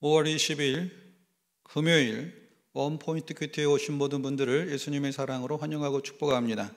5월 20일 금요일 원포인트 큐티에 오신 모든 분들을 예수님의 사랑으로 환영하고 축복합니다.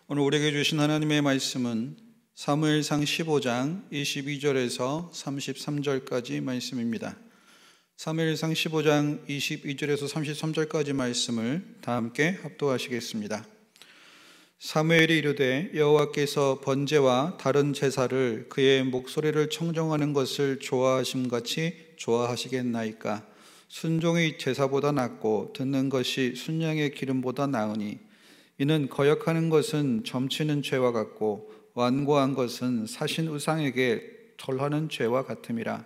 오늘 우리에게 주신 하나님의 말씀은 사무엘상 15장 22절에서 33절까지 말씀입니다. 사무엘상 15장 22절에서 33절까지 말씀을 다 함께 합독하시겠습니다. 사무엘이 이르되 여호와께서 번제와 다른 제사를 그의 목소리를 청정하는 것을 좋아하심같이 좋아하시겠나이까? 순종이 제사보다 낫고 듣는 것이 순양의 기름보다 나으니 이는 거역하는 것은 점치는 죄와 같고 완고한 것은 사신 우상에게 절하는 죄와 같음이라.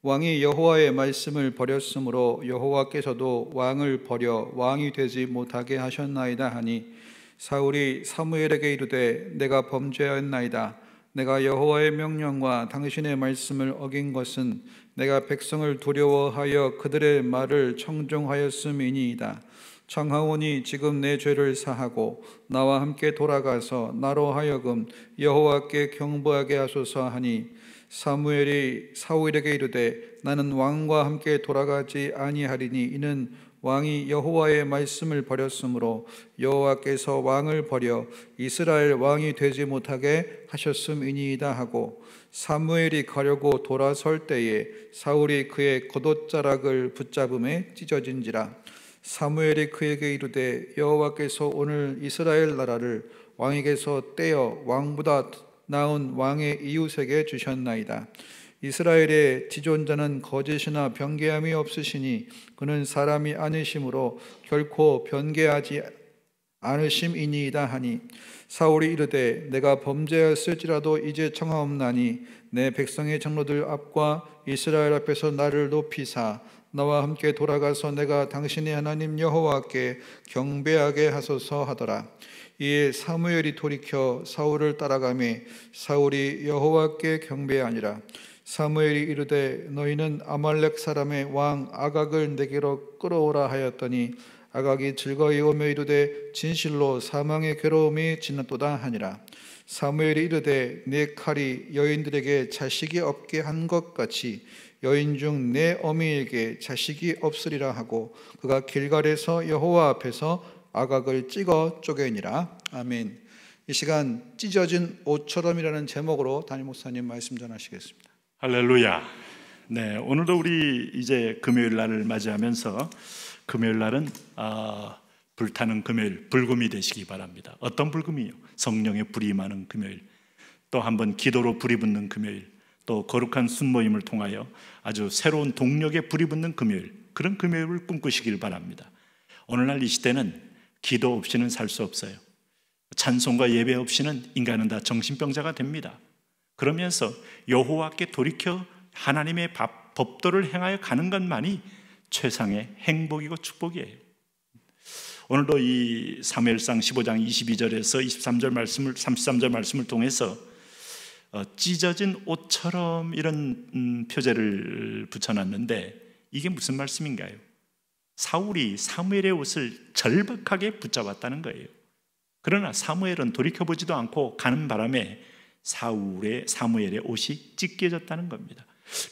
왕이 여호와의 말씀을 버렸으므로 여호와께서도 왕을 버려 왕이 되지 못하게 하셨나이다 하니 사울이 사무엘에게 이르되 내가 범죄하였나이다. 내가 여호와의 명령과 당신의 말씀을 어긴 것은 내가 백성을 두려워하여 그들의 말을 청종하였음이니이다. 청하오니 지금 내 죄를 사하고 나와 함께 돌아가서 나로 하여금 여호와께 경배하게 하소서 하니 사무엘이 사울에게 이르되 나는 왕과 함께 돌아가지 아니하리니 이는 왕이 여호와의 말씀을 버렸으므로 여호와께서 왕을 버려 이스라엘 왕이 되지 못하게 하셨음이니이다 하고 사무엘이 가려고 돌아설 때에 사울이 그의 겉옷자락을 붙잡음에 찢어진지라. 사무엘이 그에게 이르되 여호와께서 오늘 이스라엘 나라를 왕에게서 떼어 왕보다 나은 왕의 이웃에게 주셨나이다. 이스라엘의 지존자는 거짓이나 변개함이 없으시니 그는 사람이 아니심으로 결코 변개하지 않으심이니이다 하니 사울이 이르되 내가 범죄하였을지라도 이제 청하옵나니 내 백성의 장로들 앞과 이스라엘 앞에서 나를 높이사 나와 함께 돌아가서 내가 당신의 하나님 여호와께 경배하게 하소서 하더라. 이에 사무엘이 돌이켜 사울을 따라가매 사울이 여호와께 경배하니라. 사무엘이 이르되 너희는 아말렉 사람의 왕 아각을 내게로 끌어오라 하였더니 아각이 즐거이 오며 이르되 진실로 사망의 괴로움이 지났도다 하니라. 사무엘이 이르되 내 칼이 여인들에게 자식이 없게 한 것 같이 여인 중 내 어미에게 자식이 없으리라 하고 그가 길갈에서 여호와 앞에서 아각을 찍어 쪼개니라. 아멘. 이 시간 찢어진 옷처럼이라는 제목으로 담임 목사님 말씀 전하시겠습니다. 할렐루야. 네, 오늘도 우리 이제 금요일 날을 맞이하면서 금요일 날은 불타는 금요일, 불금이 되시기 바랍니다. 어떤 불금이요? 성령의 불이 임하는 금요일, 또 한번 기도로 불이 붙는 금요일, 또 거룩한 순모임을 통하여 아주 새로운 동력의 불이 붙는 금요일, 그런 금요일을 꿈꾸시길 바랍니다. 오늘날 이 시대는 기도 없이는 살 수 없어요. 찬송과 예배 없이는 인간은 다 정신병자가 됩니다. 그러면서 여호와께 돌이켜 하나님의 법도를 행하여 가는 것만이 최상의 행복이고 축복이에요. 오늘도 이 사무엘상 15장 22절에서 23절 말씀을 33절 말씀을 통해서 찢어진 옷처럼 이런 표제를 붙여놨는데 이게 무슨 말씀인가요? 사울이 사무엘의 옷을 절박하게 붙잡았다는 거예요. 그러나 사무엘은 돌이켜보지도 않고 가는 바람에 사무엘의 옷이 찢겨졌다는 겁니다.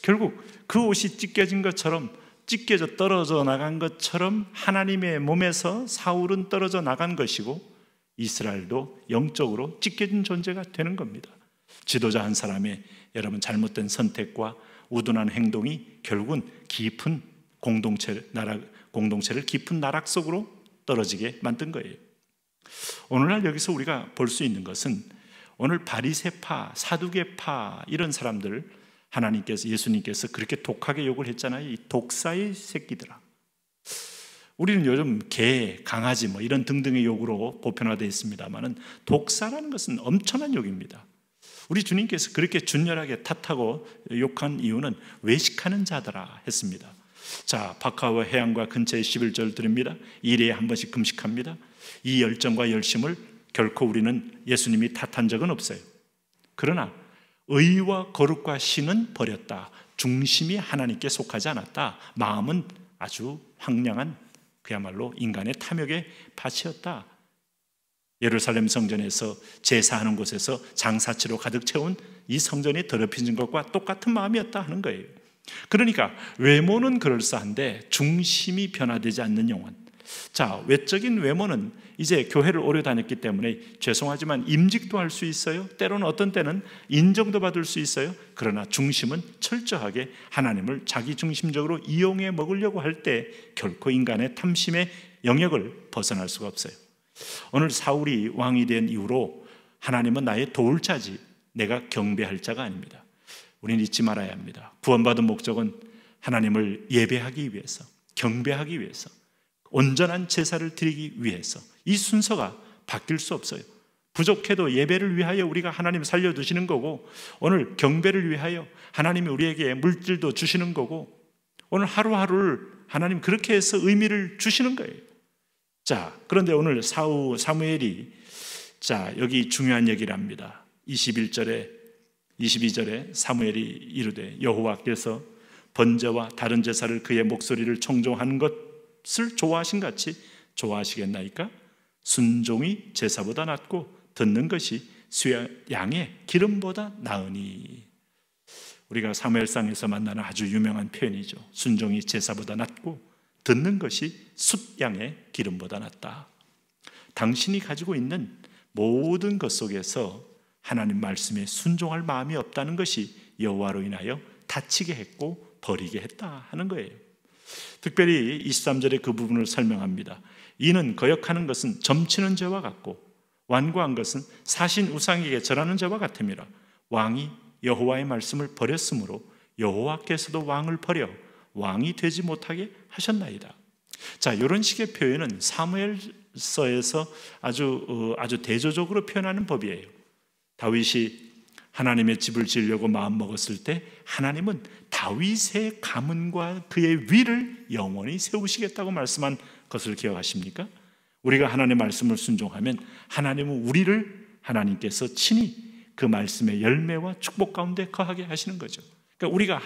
결국 그 옷이 찢겨진 것처럼, 찢겨져 떨어져 나간 것처럼 하나님의 몸에서 사울은 떨어져 나간 것이고 이스라엘도 영적으로 찢겨진 존재가 되는 겁니다. 지도자 한 사람의 여러분 잘못된 선택과 우둔한 행동이 결국은 깊은 공동체를 깊은 나락 속으로 떨어지게 만든 거예요. 오늘날 여기서 우리가 볼 수 있는 것은 오늘 바리새파, 사두개파 이런 사람들 하나님께서, 예수님께서 그렇게 독하게 욕을 했잖아요. 이 독사의 새끼들아. 우리는 요즘 개, 강아지 뭐 이런 등등의 욕으로 보편화되어 있습니다만은 독사라는 것은 엄청난 욕입니다. 우리 주님께서 그렇게 준열하게 탓하고 욕한 이유는 외식하는 자더라 했습니다. 자, 바카와 해안과 근처에 11절 드립니다. 1회에 한 번씩 금식합니다. 이 열정과 열심을 결코 우리는 예수님이 탓한 적은 없어요. 그러나 의와 거룩과 신은 버렸다. 중심이 하나님께 속하지 않았다. 마음은 아주 황량한 그야말로 인간의 탐욕의 밭이었다. 예루살렘 성전에서 제사하는 곳에서 장사치로 가득 채운 이 성전이 더럽혀진 것과 똑같은 마음이었다 하는 거예요. 그러니까 외모는 그럴싸한데 중심이 변화되지 않는 영혼. 자, 외적인 외모는 이제 교회를 오래 다녔기 때문에 죄송하지만 임직도 할 수 있어요. 때로는 어떤 때는 인정도 받을 수 있어요. 그러나 중심은 철저하게 하나님을 자기 중심적으로 이용해 먹으려고 할 때 결코 인간의 탐심의 영역을 벗어날 수가 없어요. 오늘 사울이 왕이 된 이후로 하나님은 나의 도울 자지 내가 경배할 자가 아닙니다. 우리는 잊지 말아야 합니다. 구원받은 목적은 하나님을 예배하기 위해서, 경배하기 위해서, 온전한 제사를 드리기 위해서. 이 순서가 바뀔 수 없어요. 부족해도 예배를 위하여 우리가 하나님 살려두시는 거고, 오늘 경배를 위하여 하나님이 우리에게 물질도 주시는 거고, 오늘 하루하루를 하나님 그렇게 해서 의미를 주시는 거예요. 자, 그런데 오늘 사무엘이 여기 중요한 얘기를 합니다. 22절에 사무엘이 이르되 여호와께서 번제와 다른 제사를 그의 목소리를 청종하는 것을 좋아하신 같이 좋아하시겠나이까? 순종이 제사보다 낫고 듣는 것이 양의 기름보다 나으니. 우리가 사무엘상에서 만나는 아주 유명한 표현이죠. 순종이 제사보다 낫고 듣는 것이 숫양의 기름보다 낫다. 당신이 가지고 있는 모든 것 속에서 하나님 말씀에 순종할 마음이 없다는 것이 여호와로 인하여 다치게 했고 버리게 했다 하는 거예요. 특별히 23절에 그 부분을 설명합니다. 이는 거역하는 것은 점치는 죄와 같고 완고한 것은 사신 우상에게 절하는 죄와 같음이라. 왕이 여호와의 말씀을 버렸으므로 여호와께서도 왕을 버려 왕이 되지 못하게 하셨나이다. 자, 이런 식의 표현은 사무엘서에서 아주 대조적으로 표현하는 법이에요. 다윗이 하나님의 집을 지으려고 마음먹었을 때 하나님은 다윗의 가문과 그의 위를 영원히 세우시겠다고 말씀한 것을 기억하십니까? 우리가 하나님의 말씀을 순종하면 하나님은 우리를 하나님께서 친히 그 말씀의 열매와 축복 가운데 거하게 하시는 거죠. 그러니까 우리가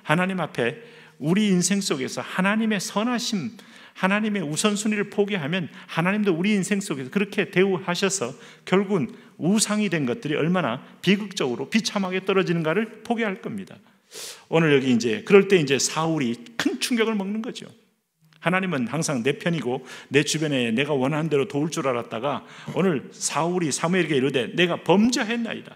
하나님 앞에 우리 인생 속에서 하나님의 선하심, 하나님의 우선순위를 포기하면 하나님도 우리 인생 속에서 그렇게 대우하셔서 결국은 우상이 된 것들이 얼마나 비극적으로 비참하게 떨어지는가를 포기할 겁니다. 오늘 여기 그럴 때 사울이 큰 충격을 먹는 거죠. 하나님은 항상 내 편이고 내 주변에 내가 원하는 대로 도울 줄 알았다가 오늘 사울이 사무엘에게 이르되 내가 범죄했나이다.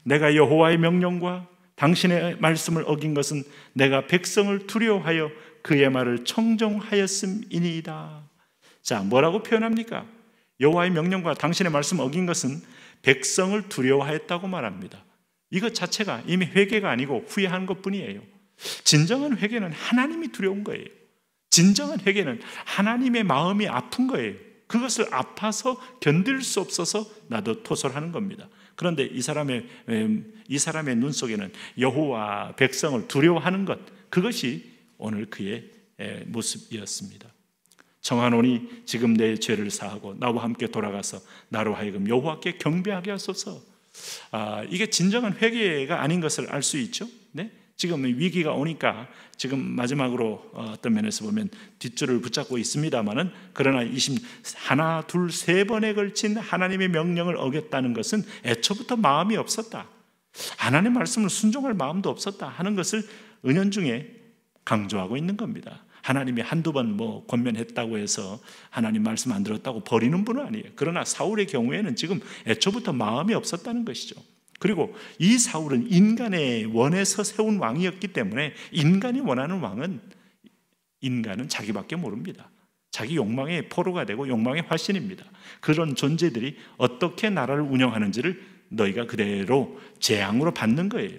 내가 여호와의 명령과 당신의 말씀을 어긴 것은 내가 백성을 두려워하여 그의 말을 청종하였음이니이다. 자, 뭐라고 표현합니까? 여호와의 명령과 당신의 말씀을 어긴 것은 백성을 두려워하였다고 말합니다. 이것 자체가 이미 회개가 아니고 후회한 것뿐이에요. 진정한 회개는 하나님이 두려운 거예요. 진정한 회개는 하나님의 마음이 아픈 거예요. 그것을 아파서 견딜 수 없어서 나도 토설하는 겁니다. 그런데 이 사람의 눈 속에는 여호와 백성을 두려워하는 것, 그것이 오늘 그의 모습이었습니다. 청하노니 지금 내 죄를 사하고 나와 함께 돌아가서 나로 하여금 여호와께 경배하게 하소서. 이게 진정한 회개가 아닌 것을 알 수 있죠. 네? 지금 위기가 오니까 지금 마지막으로 어떤 면에서 보면 뒷줄을 붙잡고 있습니다만은, 그러나 하나, 둘, 세 번에 걸친 하나님의 명령을 어겼다는 것은 애초부터 마음이 없었다. 하나님의 말씀을 순종할 마음도 없었다 하는 것을 은연중에 강조하고 있는 겁니다. 하나님이 한두 번 권면했다고 해서 하나님 말씀 안 들었다고 버리는 분은 아니에요. 그러나 사울의 경우에는 지금 애초부터 마음이 없었다는 것이죠. 그리고 이 사울은 인간의 원에서 세운 왕이었기 때문에 인간이 원하는 왕은 인간은 자기밖에 모릅니다. 자기 욕망의 포로가 되고 욕망의 화신입니다. 그런 존재들이 어떻게 나라를 운영하는지를 너희가 그대로 재앙으로 받는 거예요.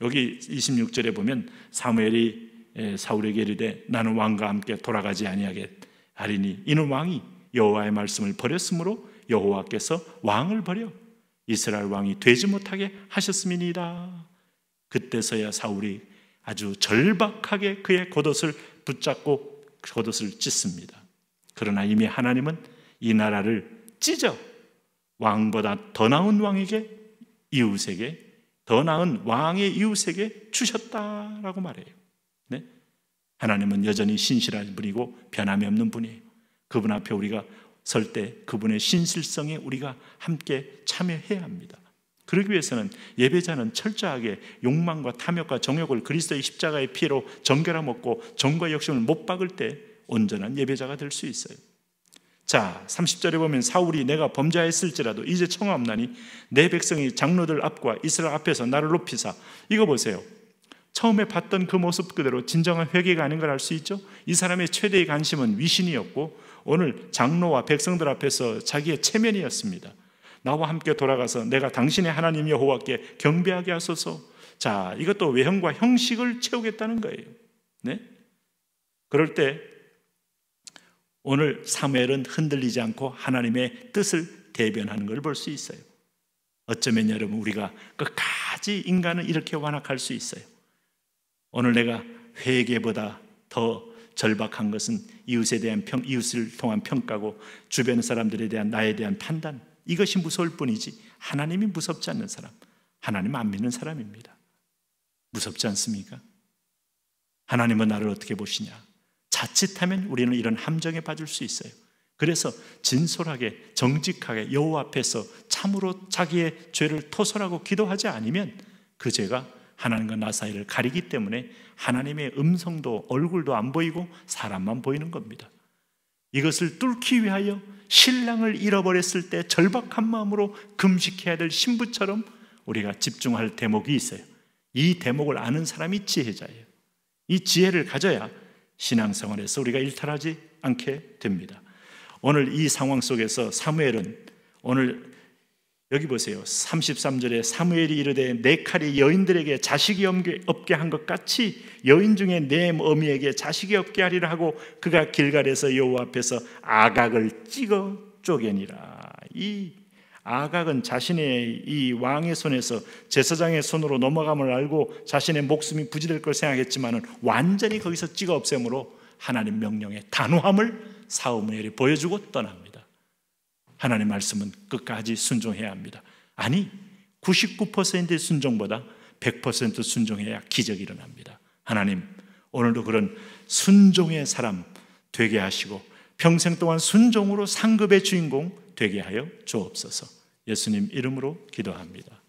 여기 26절에 보면 사무엘이 사울에게 이르되 나는 왕과 함께 돌아가지 아니하리니 이는 왕이 여호와의 말씀을 버렸으므로 여호와께서 왕을 버려 이스라엘 왕이 되지 못하게 하셨음이니이다. 그때서야 사울이 아주 절박하게 그의 겉옷을 붙잡고 겉옷을 찢습니다. 그러나 이미 하나님은 이 나라를 찢어 왕보다 더 나은 왕에게, 이웃에게, 더 나은 왕의 이웃에게 주셨다라고 말해요. 네? 하나님은 여전히 신실한 분이고 변함이 없는 분이에요. 그분 앞에 우리가 설 때 그분의 신실성에 우리가 함께 참여해야 합니다. 그러기 위해서는 예배자는 철저하게 욕망과 탐욕과 정욕을 그리스도의 십자가의 피로 정결함 얻고 정과 욕심을 못 박을 때 온전한 예배자가 될 수 있어요. 자, 30절에 보면 사울이 내가 범죄하였을지라도 이제 청하옵나니 내 백성이 장로들 앞과 이스라엘 앞에서 나를 높이사. 이거 보세요. 처음에 봤던 그 모습 그대로 진정한 회개가 아닌 걸 알 수 있죠. 이 사람의 최대의 관심은 위신이었고 오늘 장로와 백성들 앞에서 자기의 체면이었습니다. 나와 함께 돌아가서 내가 당신의 하나님 여호와께 경배하게 하소서. 자, 이것도 외형과 형식을 채우겠다는 거예요. 네? 그럴 때 오늘 사무엘은 흔들리지 않고 하나님의 뜻을 대변하는 걸 볼 수 있어요. 어쩌면 여러분 우리가 끝까지 인간은 이렇게 완악할 수 있어요. 오늘 내가 회개보다 더 절박한 것은 이웃에 대한 이웃을 통한 평가고 주변 사람들에 대한 나에 대한 판단, 이것이 무서울 뿐이지 하나님이 무섭지 않는 사람, 하나님 안 믿는 사람입니다. 무섭지 않습니까? 하나님은 나를 어떻게 보시냐? 자칫하면 우리는 이런 함정에 빠질 수 있어요. 그래서 진솔하게 정직하게 여호와 앞에서 참으로 자기의 죄를 토설하고 기도하지 않으면 그 죄가 하나님과 나 사이를 가리기 때문에 하나님의 음성도 얼굴도 안 보이고 사람만 보이는 겁니다. 이것을 뚫기 위하여 신랑을 잃어버렸을 때 절박한 마음으로 금식해야 될 신부처럼 우리가 집중할 대목이 있어요. 이 대목을 아는 사람이 지혜자예요. 이 지혜를 가져야 신앙생활에서 우리가 일탈하지 않게 됩니다. 오늘 이 상황 속에서 사무엘은 오늘 여기 보세요. 33절에 사무엘이 이르되 내 칼이 여인들에게 자식이 없게 한 것 같이 여인 중에 내 어미에게 자식이 없게 하리라 하고 그가 길갈에서 여호와 앞에서 아각을 찍어 쪼개니라. 이 아각은 자신의 이 왕의 손에서 제사장의 손으로 넘어감을 알고 자신의 목숨이 부지될 걸 생각했지만은 완전히 거기서 찍어 없앰으로 하나님 명령의 단호함을 사무엘이 보여주고 떠납니다. 하나님 말씀은 끝까지 순종해야 합니다. 아니 99%의 순종보다 100% 순종해야 기적이 일어납니다. 하나님 오늘도 그런 순종의 사람 되게 하시고 평생 동안 순종으로 상급의 주인공 되게 하여 주옵소서. 예수님 이름으로 기도합니다.